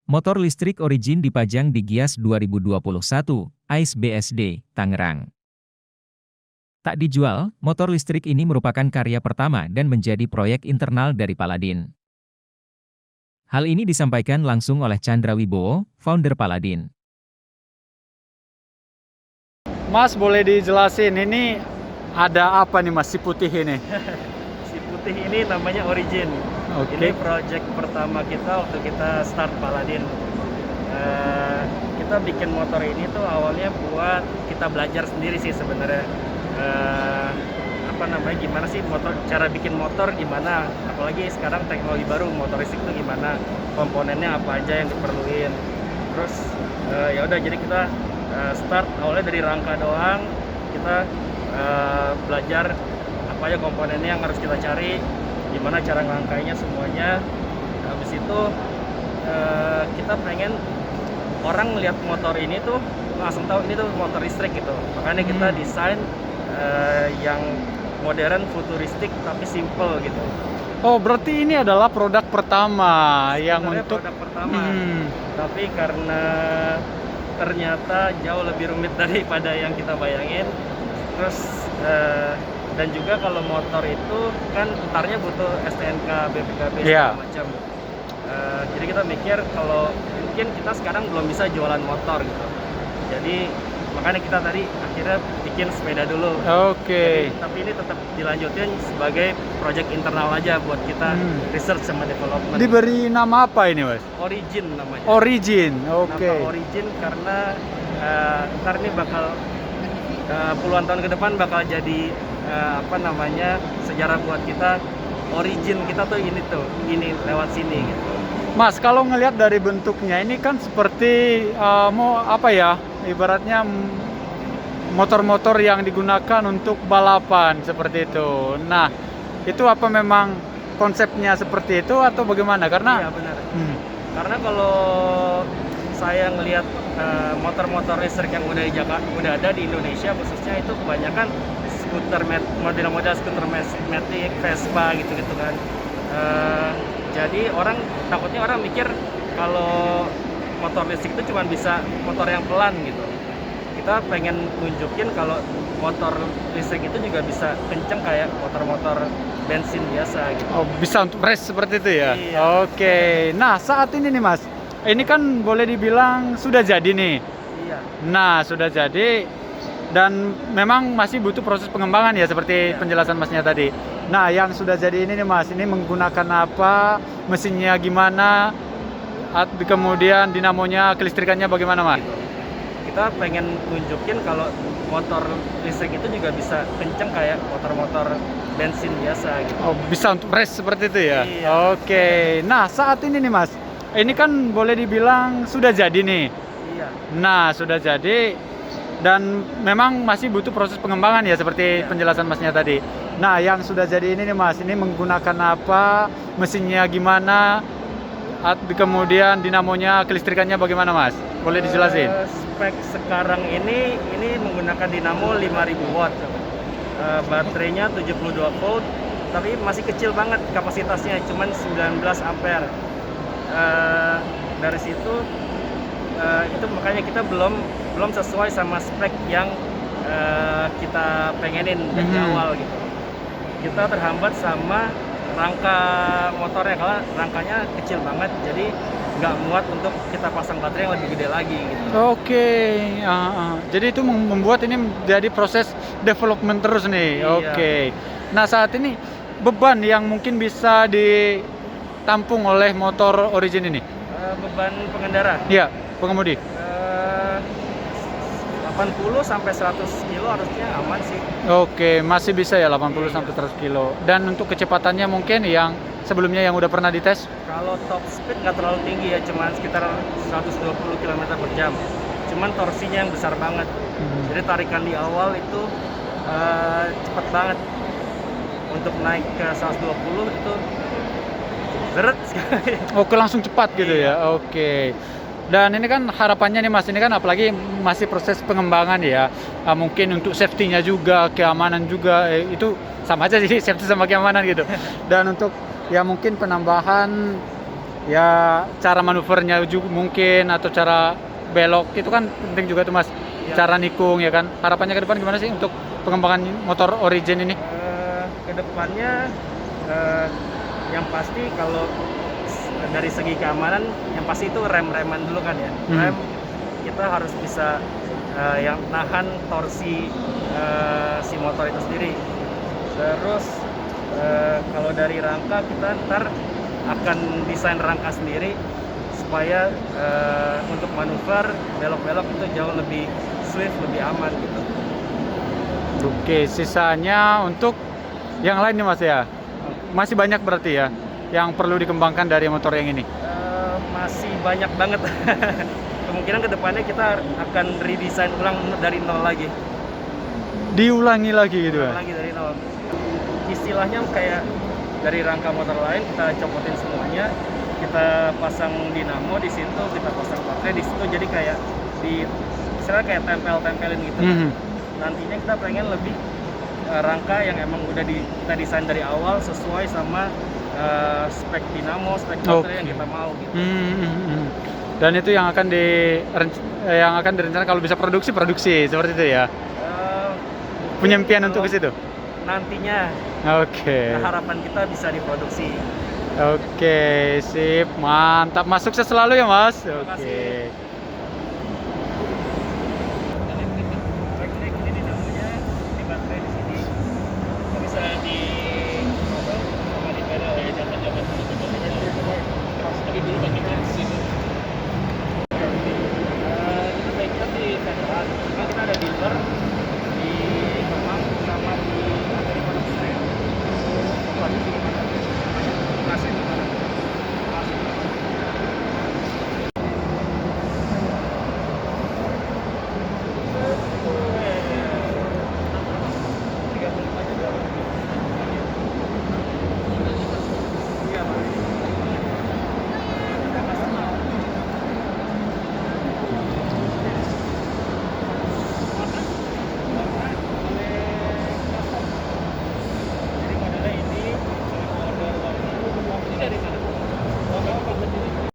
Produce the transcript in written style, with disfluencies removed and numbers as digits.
Motor listrik Origin dipajang di Gias 2021, AIS BSD, Tangerang. Tak dijual, motor listrik ini merupakan karya pertama dan menjadi proyek internal dari Paladin. Hal ini disampaikan langsung oleh Chandra Wibowo, founder Paladin. Mas, boleh dijelasin ini ada apa nih Mas, si putih ini? Si putih ini namanya Origin. Oke. Ini project pertama kita waktu kita start Paladin. Kita bikin motor ini tuh awalnya buat kita belajar sendiri sih sebenarnya. Gimana sih cara bikin motor gimana, apalagi sekarang teknologi baru motor listrik itu gimana, komponennya apa aja yang diperluin. Terus ya udah, jadi kita start awalnya dari rangka doang. Kita belajar apa aja komponennya yang harus kita cari, gimana cara ngerangkainya semuanya. Habis itu kita pengen orang melihat motor ini tuh langsung tahu ini tuh motor listrik gitu. Makanya kita desain yang modern, futuristik, tapi simple gitu. Oh, berarti ini adalah produk pertama yang Sebenarnya untuk produk pertama. Tapi karena ternyata jauh lebih rumit daripada yang kita bayangin. Terus dan juga kalau motor itu kan entarnya butuh STNK, BPKB segala macam. Jadi kita mikir kalau mungkin kita sekarang belum bisa jualan motor gitu. Jadi makanya kita tadi akhirnya bikin sepeda dulu. Oke. Tapi ini tetap dilanjutin sebagai project internal aja buat kita research sama development. Diberi nama apa ini Mas? Origin namanya. Origin, oke. Nama Origin karena ntar ini bakal puluhan tahun ke depan bakal jadi sejarah buat kita. Origin kita tuh ini lewat sini gitu. Mas, kalau ngelihat dari bentuknya ini kan seperti ibaratnya motor-motor yang digunakan untuk balapan seperti itu. Nah, itu apa memang konsepnya seperti itu atau bagaimana? Karena iya benar. Karena kalau saya ngelihat motor-motor listrik yang udah ada di Indonesia khususnya, itu kebanyakan skuter model-model skuter matic, Vespa gitu kan. Jadi takutnya orang mikir kalau motor listrik itu cuma bisa motor yang pelan gitu. Kita pengen nunjukin kalau motor listrik itu juga bisa kenceng kayak motor-motor bensin biasa gitu. oh, bisa untuk race seperti itu ya? Iya. Oke. Nah, saat ini nih Mas, ini kan boleh dibilang sudah jadi nih. Iya. Nah, sudah jadi dan memang masih butuh proses pengembangan ya seperti penjelasan Masnya tadi. Nah, yang sudah jadi ini nih Mas, ini menggunakan apa? Mesinnya gimana? Kemudian dinamonya, kelistrikannya bagaimana Mas? Kita pengen tunjukin kalau motor listrik itu juga bisa kenceng kayak motor-motor bensin biasa gitu. Oh, bisa untuk race seperti itu ya? Iya. Oke. Nah, saat ini nih Mas, ini kan boleh dibilang sudah jadi nih. Iya. Nah, sudah jadi dan memang masih butuh proses pengembangan ya seperti penjelasan Masnya tadi. Nah, yang sudah jadi ini nih Mas, ini menggunakan apa? Mesinnya gimana? Kemudian dinamonya, kelistrikannya bagaimana Mas? Boleh dijelasin? Spek sekarang ini menggunakan dinamo 5000 watt. Baterainya 72 volt, tapi masih kecil banget kapasitasnya, cuman 19 ampere. Dari situ itu makanya kita belum sesuai sama spek yang kita pengenin dari awal gitu. Kita terhambat sama rangka motornya, karena rangkanya kecil banget, jadi nggak muat untuk kita pasang baterai yang lebih gede lagi gitu. Oke. Jadi itu membuat ini menjadi proses development terus nih. Iya. Oke. Nah, saat ini beban yang mungkin bisa ditampung oleh motor Origin ini? Beban pengendara? Iya, pengemudi. 80 sampai 100 kilo harusnya aman sih. Oke, masih bisa ya 80 sampai 100 kilo. Dan untuk kecepatannya mungkin yang sebelumnya yang udah pernah dites? Kalau top speed nggak terlalu tinggi ya, cuman sekitar 120 km per jam. Cuman torsinya yang besar banget. Jadi tarikan di awal itu cepat banget. Untuk naik ke 120 itu beret sekali. Oke, langsung cepat gitu ya. Oke. Dan ini kan harapannya nih Mas, ini kan apalagi masih proses pengembangan ya. Mungkin untuk safety-nya juga, keamanan juga, itu sama aja sih, safety sama keamanan gitu. Dan untuk ya mungkin penambahan ya cara manuvernya juga mungkin, atau cara belok itu kan penting juga tuh Mas. Ya. Cara nikung ya kan. Harapannya ke depan gimana sih untuk pengembangan motor Origin ini? Kedepannya yang pasti kalau dari segi keamanan yang pasti itu rem-reman dulu kan ya. Rem kita harus bisa yang nahan torsi si motor itu sendiri. Terus kalau dari rangka kita ntar akan desain rangka sendiri supaya untuk manuver belok-belok itu jauh lebih swift, lebih aman gitu. Oke, sisanya untuk yang lain nih Mas ya. Masih banyak berarti ya yang perlu dikembangkan dari motor yang ini. Masih banyak banget. Kemungkinan kedepannya kita akan redesign ulang dari nol lagi. Diulangi lagi gitu Ulang ya. lagi dari nol. Istilahnya kayak dari rangka motor lain kita copotin semuanya, kita pasang dinamo di situ, kita pasang baterai di situ, jadi kayak di istilahnya kayak tempel-tempelin gitu. Nantinya kita pengen lebih rangka yang emang udah kita desain dari awal sesuai sama spek dinamo, spek baterai yang kita mau gitu. Dan itu yang akan direncanakan kalau bisa produksi seperti itu ya. Punya impian untuk ke situ. Nantinya Oke. harapan kita bisa diproduksi. Oke, sip, mantap. Mas, sukses selalu ya Mas. Terima kasih. Oke.